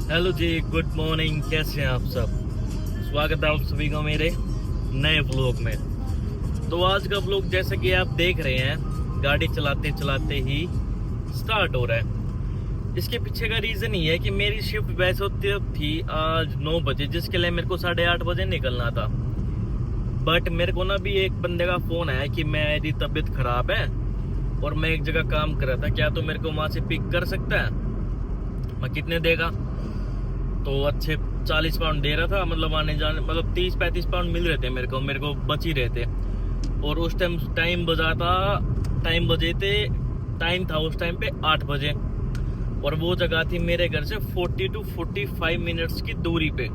Hello जी, good morning. कैसे हैं आप सब? स्वागत है आप सभी का मेरे नए व्लॉग में। तो आज का व्लॉग जैसा कि आप देख रहे हैं, गाड़ी चलाते चलाते ही स्टार्ट हो रहा है। इसके पीछे का रीज़न ये है कि मेरी शिफ्ट वैसे होती थी आज 9 बजे, जिसके लिए मेरे को 8:30 बजे निकलना था। बट मेरे को ना भी एक बंदे का फ़ोन आया कि मेरी तबीयत ख़राब है और मैं एक जगह काम कर रहा था, क्या तो मेरे को वहाँ से पिक कर सकता है? मैं कितने देगा? तो अच्छे 40 पाउंड दे रहा था, मतलब आने जाने, मतलब 30-35 पाउंड मिल रहे थे मेरे को बच ही रहे थे। और उस टाइम था उस टाइम पे 8 बजे, और वो जगह थी मेरे घर से 40 to 45 मिनट्स की दूरी पे।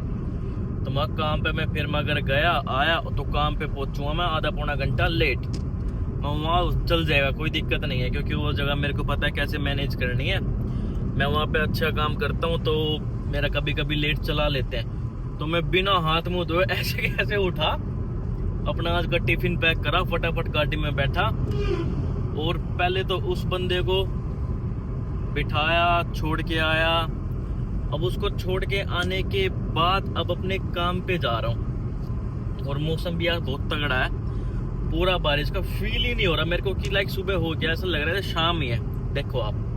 तो मैं काम पे मैं अगर गया आया तो काम पे पहुंचूंगा मैं आधा पौना घंटा लेट। मैं वहाँ चल जाएगा, कोई दिक्कत नहीं है, क्योंकि वो जगह मेरे को पता है कैसे मैनेज करनी है। मैं वहाँ पे अच्छा काम करता हूँ, तो मेरा कभी कभी लेट चला लेते हैं। तो मैं बिना हाथ मुंह धोए ऐसे कैसे उठा, अपना आज का टिफिन पैक करा, फटाफट गाड़ी में बैठा और पहले तो उस बंदे को बिठाया, छोड़ के आया। अब उसको छोड़ के आने के बाद अब अपने काम पे जा रहा हूँ। और मौसम भी यार बहुत तगड़ा है, पूरा बारिश का फील ही नहीं हो रहा मेरे को कि लाइक सुबह हो गया, ऐसा लग रहा है शाम ही है। देखो आप,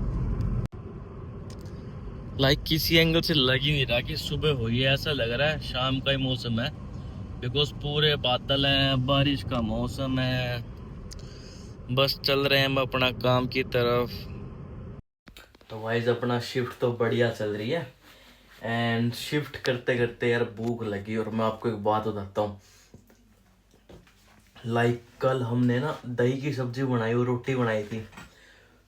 लाइक किसी एंगल से लग ही नहीं रहा कि सुबह हुई है, ऐसा लग रहा है शाम का ही मौसम है। बिकॉज पूरे बादल हैं, बारिश का मौसम है, बस चल रहे हैं हम अपना काम की तरफ। तो वाइज अपना शिफ्ट तो बढ़िया चल रही है। एंड शिफ्ट करते करते यार भूख लगी, और मैं आपको एक बात बताता हूँ। लाइक कल हमने ना दही की सब्जी बनाई और रोटी बनाई थी,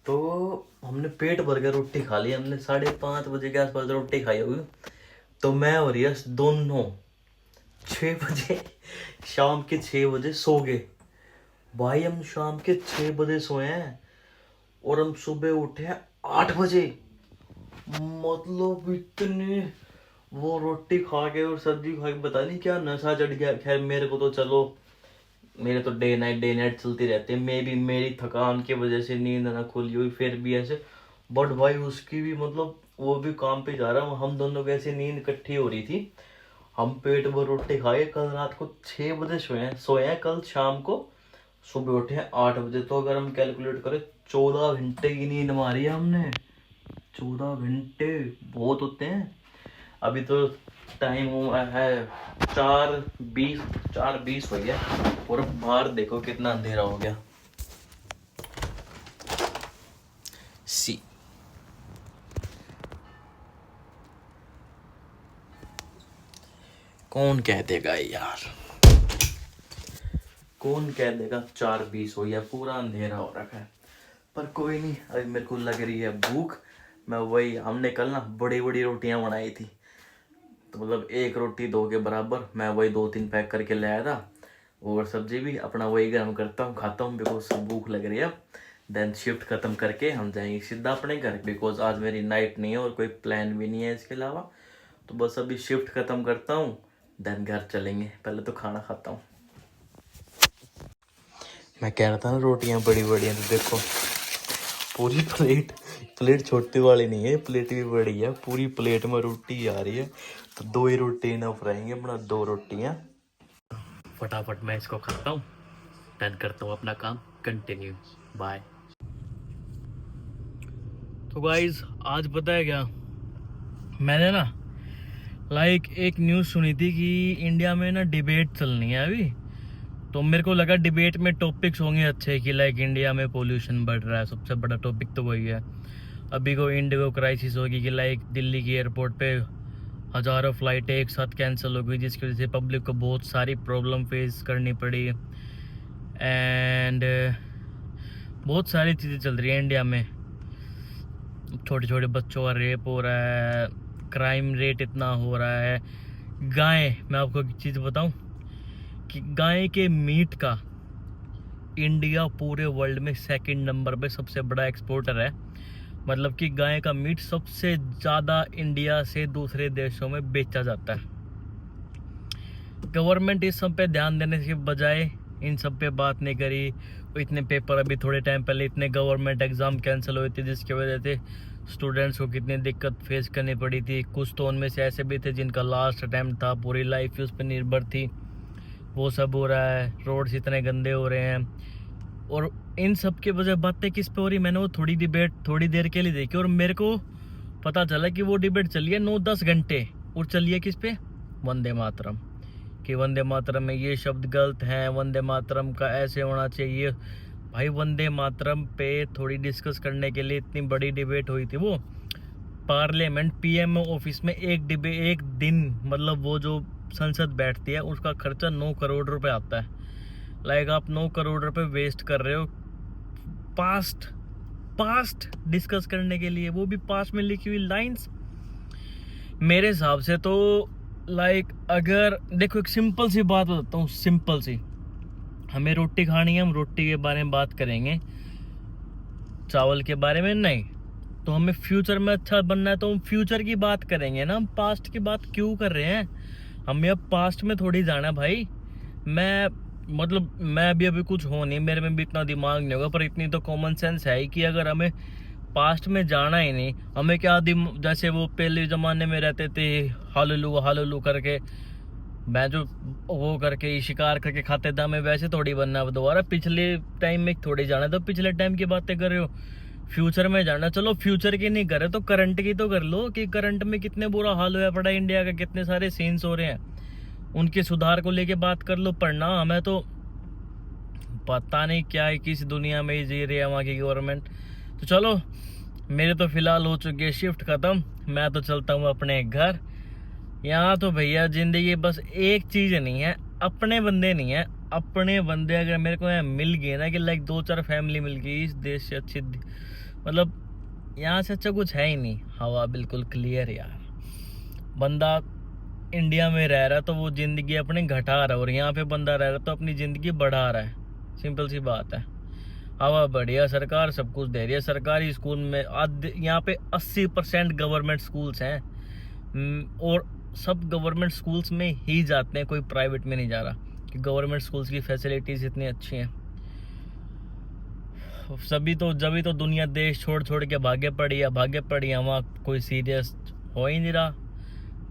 तो हमने पेट भर के रोटी खा ली। हमने 5:30 बजे के आसपास रोटी खाई होगी। तो मैं और यश दोनों 6 बजे, शाम के 6 बजे सो गए। भाई हम शाम के 6 बजे सोए हैं और हम सुबह उठे हैं 8 बजे। मतलब इतने वो रोटी खा के और सब्जी खा के पता नहीं क्या नशा चढ़ गया। खैर मेरे को तो चलो, मेरे तो डे नाइट चलती रहती है। मेरी थकान की वजह से नींद ना खुली हुई फिर भी ऐसे। बट भाई उसकी भी, मतलब वो भी काम पे जा रहा हूँ, हम दोनों की ऐसी नींद इकट्ठी हो रही थी। हम पेट भर रोटी खाए, कल रात को 6 बजे सोए हैं कल शाम को, सुबह उठे हैं 8 बजे। तो अगर हम कैलकुलेट करें, 14 घंटे की नींद मारी है हमने। 14 घंटे बहुत होते हैं। अभी तो टाइम हुआ है 4:20 हो गया, और बाहर देखो कितना अंधेरा हो गया। सी कौन कह देगा यार, कौन कह देगा 4:20 हो गया, पूरा अंधेरा हो रखा है। पर कोई नहीं, अभी मेरे को लग रही है भूख। मैं वही, हमने कल ना बड़ी बड़ी रोटियां बनाई थी, तो मतलब एक रोटी 2 के बराबर मैं वही 2-3 पैक करके ले आया था। और सब्जी भी अपना वही गर्म करता हूँ, खाता हूँ, बिकॉज भूख लग रही है अब। देन शिफ्ट खत्म करके हम जाएंगे सीधा अपने घर, बिकॉज आज मेरी नाइट नहीं है और कोई प्लान भी नहीं है इसके अलावा। तो बस अभी शिफ्ट खत्म करता हूँ, देन घर चलेंगे। पहले तो खाना खाता हूँ। मैं कह रहा था ना रोटियाँ बड़ी बड़ी हैं, तो देखो पूरी प्लेट छोटी वाली नहीं है, प्लेट भी बड़ी है। पूरी प्लेट में रोटी आ रही है, तो 2 ही रोटी इनफ रहेंगे अपना, 2 रोटियाँ। फटाफट मैं इसको खाता हूँ, देन करता हूँ अपना काम कंटिन्यू। बाय। तो गाइज आज पता है क्या, मैंने ना लाइक एक न्यूज़ सुनी थी कि इंडिया में ना डिबेट चलनी है अभी। तो मेरे को लगा डिबेट में टॉपिक्स होंगे अच्छे, कि लाइक इंडिया में पोल्यूशन बढ़ रहा है, सबसे बड़ा टॉपिक तो वही है। अभी को इंडिगो क्राइसिस होगी कि लाइक दिल्ली की एयरपोर्ट पे हज़ारों फ्लाइटें एक साथ कैंसिल हो गई, जिसकी वजह से पब्लिक को बहुत सारी प्रॉब्लम फेस करनी पड़ी। एंड बहुत सारी चीज़ें चल रही है इंडिया में। छोटे छोटे बच्चों का रेप हो रहा है, क्राइम रेट इतना हो रहा है। गाय, मैं आपको एक चीज़ बताऊं कि गाय के मीट का इंडिया पूरे वर्ल्ड में 2nd नंबर पे सबसे बड़ा एक्सपोर्टर है। मतलब कि गाय का मीट सबसे ज़्यादा इंडिया से दूसरे देशों में बेचा जाता है। गवर्नमेंट इस सब पे ध्यान देने के बजाय इन सब पे बात नहीं करी। इतने पेपर, अभी थोड़े टाइम पहले इतने गवर्नमेंट एग्ज़ाम कैंसिल हुए थे, जिसकी वजह से स्टूडेंट्स को कितनी दिक्कत फेस करनी पड़ी थी। कुछ तो उनमें से ऐसे भी थे जिनका लास्ट अटैम्प्ट था, पूरी लाइफ उस पर निर्भर थी। वो सब हो रहा है, रोड्स इतने गंदे हो रहे हैं, और इन सब के वजह बातें किस पे हो रही। मैंने वो थोड़ी डिबेट थोड़ी देर के लिए देखी और मेरे को पता चला कि वो डिबेट चली है 9-10 घंटे, और चली है किस पे, वंदे मातरम। कि वंदे मातरम में ये शब्द गलत हैं, वंदे मातरम का ऐसे होना चाहिए। भाई वंदे मातरम पे थोड़ी डिस्कस करने के लिए इतनी बड़ी डिबेट हुई थी। वो पार्लियामेंट पीएमओ ऑफिस में एक दिन, मतलब वो जो संसद बैठती है उसका खर्चा 9 करोड़ रुपए आता है। लाइक आप 9 करोड़ रुपए वेस्ट कर रहे हो पास्ट डिस्कस करने के लिए, वो भी पास्ट में लिखी हुई लाइंस। मेरे हिसाब से तो लाइक अगर देखो, एक सिंपल सी बात बताता हूँ, सिंपल सी। हमें रोटी खानी है, हम रोटी के बारे में बात करेंगे, चावल के बारे में नहीं। तो हमें फ्यूचर में अच्छा बनना है तो हम फ्यूचर की बात करेंगे ना, हम पास्ट की बात क्यों कर रहे हैं। हमें अब पास्ट में थोड़ी जाना भाई। मैं अभी कुछ हो नहीं, मेरे में भी इतना दिमाग नहीं होगा, पर इतनी तो कॉमन सेंस है ही कि अगर हमें पास्ट में जाना ही नहीं, हमें क्या जैसे वो पहले ज़माने में रहते थे हालुलू करके, मैं जो वो करके शिकार करके खाते थे, हमें वैसे थोड़ी बनना है दोबारा। पिछले टाइम में थोड़ी जाना, तो पिछले टाइम की बातें कर रहे हो, फ्यूचर में जाना। चलो फ्यूचर की नहीं करे तो करंट की तो कर लो, कि करंट में कितने बुरा हाल हुआ पड़ा इंडिया का, कितने सारे सीन्स हो रहे हैं, उनके सुधार को लेके बात कर लो। पर ना, हमें तो पता नहीं क्या है, किस दुनिया में ही जी रही है वहाँ की गवर्नमेंट। तो चलो, मेरे तो फिलहाल हो चुकी है शिफ्ट खत्म, मैं तो चलता हूँ अपने घर। यहाँ तो भैया जिंदगी बस एक चीज नहीं है, अपने बंदे नहीं है। अपने बंदे अगर मेरे को यहाँ मिल गए ना, कि लाइक 2-4 फैमिली मिल गई, इस देश से अच्छी, मतलब यहाँ से अच्छा कुछ है ही नहीं। हवा बिल्कुल क्लियर यार। बंदा इंडिया में रह रहा है तो वो जिंदगी अपनी घटा रहा है, और यहाँ पे बंदा रह रहा है तो अपनी जिंदगी बढ़ा रहा है। सिंपल सी बात है। हवा बढ़िया, सरकार सब कुछ दे रही है। सरकारी स्कूल में यहाँ पे 80% गवर्नमेंट स्कूल्स हैं, और सब गवर्नमेंट स्कूल्स में ही जाते हैं, कोई प्राइवेट में नहीं जा रहा, कि गवर्नमेंट स्कूल्स की फैसिलिटीज इतनी अच्छी हैं। जब तो दुनिया देश छोड़ के भागे पड़ी है, वहाँ कोई सीरियस हो ही नहीं रहा,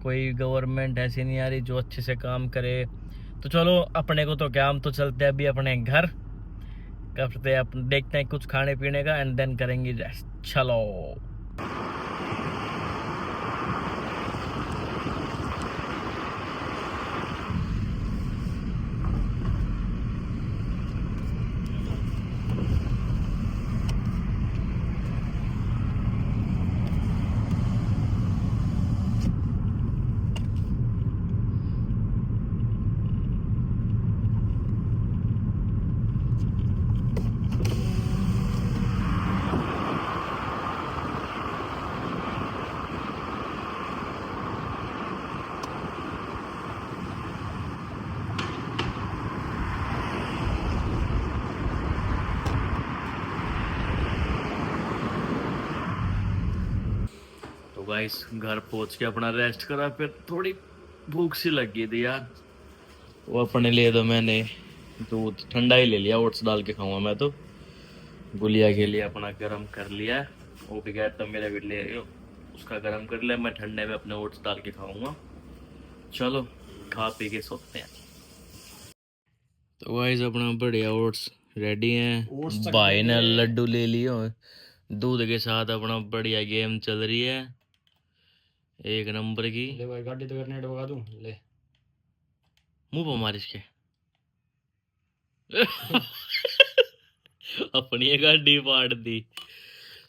कोई गवर्नमेंट ऐसी नहीं आ रही जो अच्छे से काम करे। तो चलो, अपने को तो क्या, हम तो चलते हैं अभी अपने घर, करते हैं, देखते हैं कुछ खाने पीने का, एंड देन करेंगे रेस्ट। चलो। गाइस, घर पहुंच के अपना रेस्ट करा, फिर थोड़ी भूख सी लगी थी यार। वो अपने लिए तो मैंने दूध ठंडा ही ले लिया, ओट्स डाल के खाऊंगा मैं तो। गुलिया के लिए अपना गर्म कर लिया, वो भी गया तो मेरे भी ले उसका गर्म कर लिया, मैं ठंडे में अपने ओट्स डाल के खाऊंगा। चलो, खा पी के सोते हैं। तो गाइस, अपना बढ़िया ओट्स रेडी हैं। भाई ने लड्डू ले लिए, दूध के साथ अपना बढ़िया गेम चल रही है, एक नंबर की। ले भाई, गाड़ी तो करने लगा दूं, ले मुंह पर मारिश के अपनी गाड़ी फाड़ दी।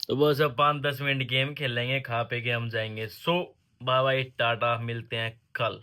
तो बस अब 5-10 मिनट गेम खेलेंगे, खा पे के हम जाएंगे। सो बाय बाय, टाटा, मिलते हैं कल।